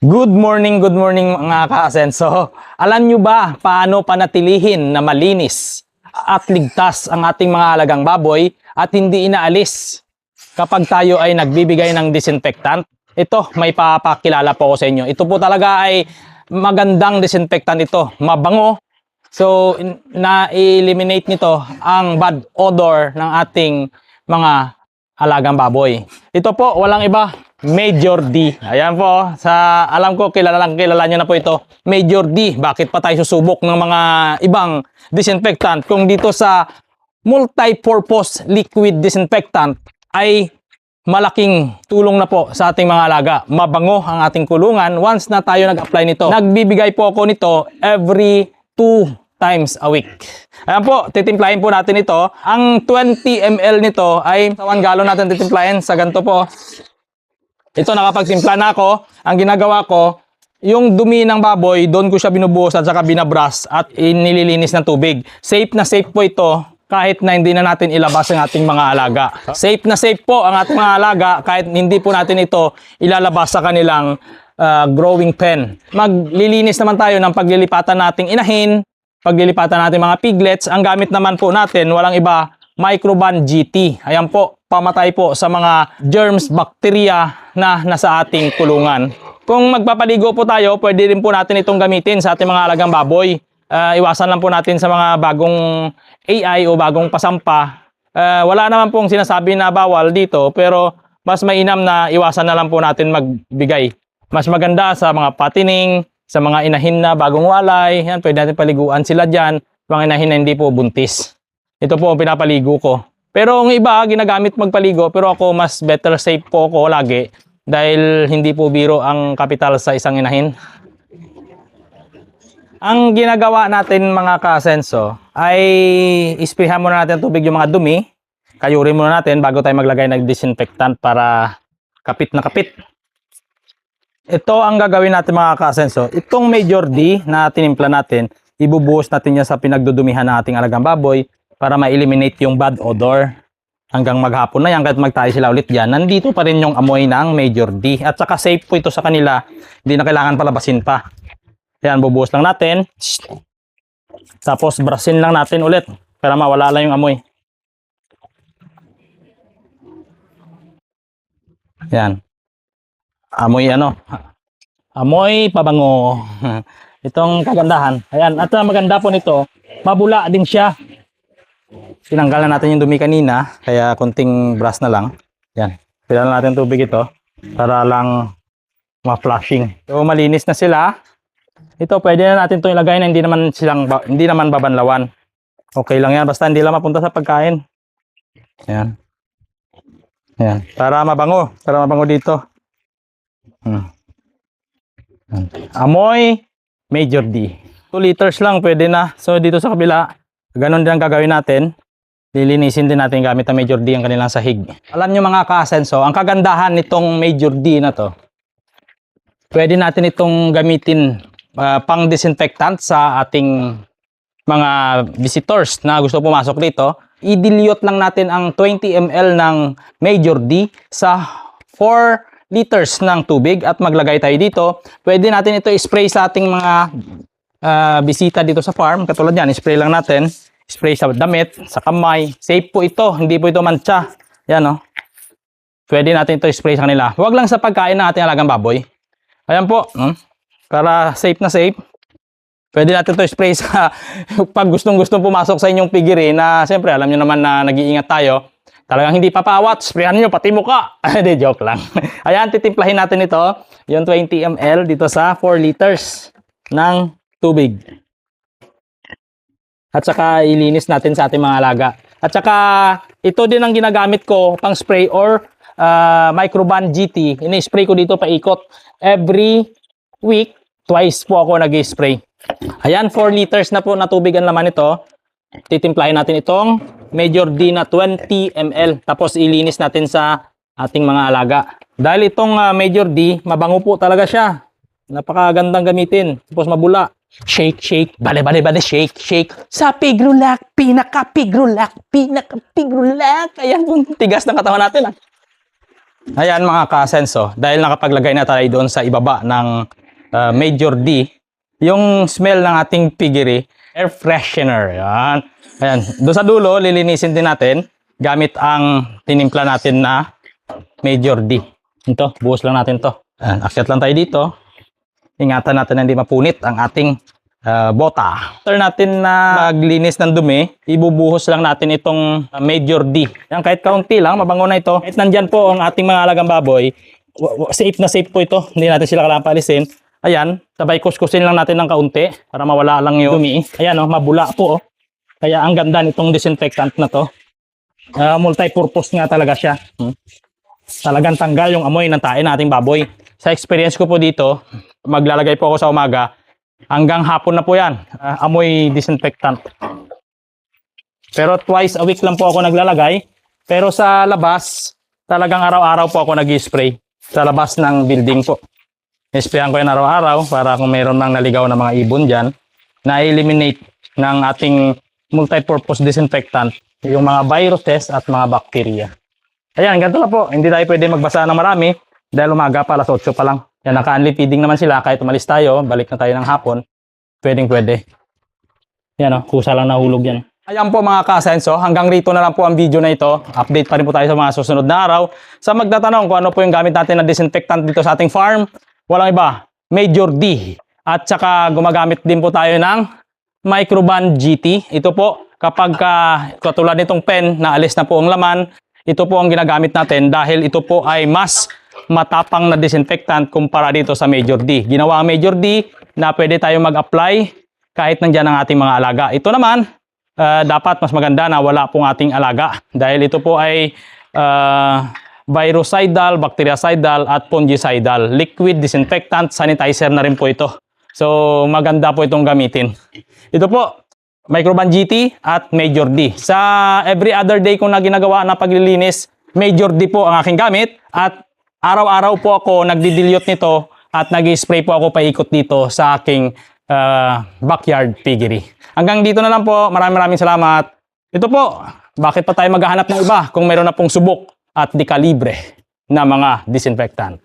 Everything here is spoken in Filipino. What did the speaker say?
Good morning mga ka-asenso. Alam nyo ba paano panatilihin na malinis at ligtas ang ating mga alagang baboy at hindi inaalis kapag tayo ay nagbibigay ng disinfectant? Ito, may papakilala po ako sa inyo. Ito po talaga ay magandang disinfectant ito. Mabango. So, na-eliminate nito ang bad odor ng ating mga alagang baboy. Ito po, walang iba. Major D. Ayan po, alam ko kilala nyo na po ito. Major D. Bakit pa tayo susubok ng mga ibang disinfectant kung dito sa multi-purpose liquid disinfectant ay malaking tulong na po sa ating mga alaga. Mabango ang ating kulungan once na tayo nag-apply nito. Nagbibigay po ako nito every 2 times a week. Ayan po, titimplahin po natin ito. Ang 20 ml nito ay sa 1 gallon natin titimplahin sa ganito po. Ito, nakapagtimpla na ako. Ang ginagawa ko, yung dumi ng baboy, doon ko siya binubuhos at saka binabrush at inililinis ng tubig. Safe na safe po ito kahit na hindi na natin ilabas ang ating mga alaga. Safe na safe po ang ating mga alaga kahit hindi po natin ito ilalabas sa kanilang growing pen. Maglilinis naman tayo ng paglilipatan nating inahin, paglilipatan natin mga piglets. Ang gamit naman po natin, walang iba, Microban GT. Ayan po, pamatay po sa mga germs, bacteria na nasa ating kulungan. Kung magpapaligo po tayo, pwede rin po natin itong gamitin sa ating mga alagang baboy. Iwasan lang po natin sa mga bagong AI o bagong pasampa. Wala naman pong sinasabi na bawal dito, pero mas mainam na iwasan na lang po natin magbigay. Mas maganda sa mga patining, sa mga inahin na bagong walay, yan, pwede natin paliguan sila dyan, mga inahin na hindi po buntis. Ito po ang pinapaligo ko. Pero ang iba, ginagamit magpaligo, pero ako mas better safe po ako lagi dahil hindi po biro ang kapital sa isang inahin. Ang ginagawa natin mga ka-asenso ay isprihan muna natin tubig yung mga dumi. Kayurin muna natin bago tayo maglagay ng disinfectant para kapit na kapit. Ito ang gagawin natin mga ka-asenso. Itong Major D na tinimpla natin, ibubuhos natin yan sa pinagdudumihan ng ating alagang baboy para ma-eliminate yung bad odor. Hanggang maghapon na yan, kahit magtayo sila ulit dyan, nandito pa rin yung amoy ng Major D. At saka safe po ito sa kanila, hindi na kailangan palabasin pa. Yan, bubuhos lang natin. Tapos brasin lang natin ulit para mawala lang yung amoy. Yan. Amoy amoy pabango. Itong kagandahan. Ayan, at maganda po nito, mabula din siya. Tinanggal na natin yung dumi kanina, kaya konting brush na lang. Yan. Pilan na natin tubig ito para lang ma-flushing. So malinis na sila. Ito pwede na natin 'tong ilagay na hindi naman babanlawan. Okay lang yan basta hindi lang mapunta sa pagkain. Yan. Yan. Para mabango dito. Amoy Major D. 2 liters lang pwede na. So dito sa kabila, ganon din ang gagawin natin. Lilinisin din natin gamit ang Major D ang kanilang sahig. Alam nyo mga ka-asenso, ang kagandahan nitong Major D na to, pwede natin itong gamitin pang disinfectant sa ating mga visitors na gusto pumasok dito. I-dilute lang natin ang 20 ml ng Major D sa 4 liters ng tubig at maglagay tayo dito. Pwede natin ito i-spray sa ating mga bisita dito sa farm. Katulad yan, i-spray lang natin. Spray sa damit, sa kamay. Safe po ito, hindi po ito mantsa. Yan Pwede natin ito i-spray sa kanila. Huwag lang sa pagkain ng ating alagang baboy. Ayan po, para safe na safe. Pwede natin ito i-spray sa pag gustong-gustong pumasok sa inyong piggery na siyempre alam nyo naman na nag-iingat tayo. Talagang hindi papawat, sprayan nyo pati mukha. Hindi, joke lang. Ayan, titimplahin natin ito, yung 20 ml dito sa 4 liters ng tubig. At saka ilinis natin sa ating mga alaga. At saka ito din ang ginagamit ko pang spray or Microban GT. Ini-spray ko dito paikot. Every week, twice po ako nag-spray. Ayan, 4 liters na po na tubig ang laman ito. Titimplahin natin itong Major D na 20 ml. Tapos ilinis natin sa ating mga alaga. Dahil itong Major D, mabango po talaga siya. Napakagandang gamitin. Tapos mabula. Shake, shake, bale, shake, shake. Sa pigrulak, pinaka-pigrulak. Ayan po, tigas ng katawan natin Ayan mga ka-Asenso, dahil nakapaglagay na tayo doon sa ibaba ng Major D, yung smell ng ating piggery, air freshener. Ayan. Ayan. Doon sa dulo, lilinisin din natin gamit ang tinimpla natin na Major D. Ito, buhos lang natin to. Ayan. Akyat lang tayo dito. Ingatan natin na hindi mapunit ang ating bota. After natin na maglinis ng dumi, ibubuhos lang natin itong Major D. Yan, kahit kaunti lang, mabango na ito. Kahit nandyan po ang ating mga alagang baboy, safe na safe po ito. Hindi natin sila kailangan paalisin. Ayan, sabay kuskusin lang natin ng kaunti para mawala lang yung dumi. Ayan, mabula po. Kaya ang ganda nitong disinfectant na to. Multi-purpose nga talaga siya. Talagang tanggal yung amoy ng tae ng ating baboy. Sa experience ko po dito, maglalagay po ako sa umaga, hanggang hapon na po yan, amoy disinfectant. Pero twice a week lang po ako naglalagay. Pero sa labas, talagang araw-araw po ako nag-spray sa labas ng building po. Sprayan ko yan araw-araw para kung mayroon mang naligaw na mga ibon dyan, na-eliminate ng ating multi-purpose disinfectant yung mga viruses at mga bacteria. Ayan, ganito lang po. Hindi tayo pwede magbasa ng marami dahil umaga pa, alas 8 pa lang. Yan, naka-only feeding naman sila. Kahit umalis tayo, balik na tayo ng hapon. Pwede. Yan kusa lang nahulog yan. Ayan po mga ka-Asenso, hanggang rito na lang po ang video na ito. Update pa rin po tayo sa mga susunod na araw. Sa magtatanong kung ano po yung gamit natin na disinfectant dito sa ating farm, walang iba, Major D. At saka gumagamit din po tayo ng Microban GT. Ito po, kapag katulad nitong pen, naalis na po ang laman, ito po ang ginagamit natin dahil ito po ay mas matapang na disinfectant kumpara dito sa Major D. Ginawa ang Major D na pwede tayo mag-apply kahit nandyan ang ating mga alaga. Ito naman, dapat mas maganda na wala pong ating alaga dahil ito po ay virucidal, bactericidal at fungicidal. Liquid disinfectant, sanitizer na rin po ito. So maganda po itong gamitin. Ito po, Microban GT at Major D. Sa every other day kong na ginagawa na paglilinis, Major D po ang aking gamit at araw-araw po ako nagdi-dilute nito at nag-spray po ako paikot dito sa aking backyard piggery. Hanggang dito na lang po. Maraming salamat. Ito po, bakit pa tayo maghahanap ng iba kung meron na pong subok at dekalibre na mga disinfectant?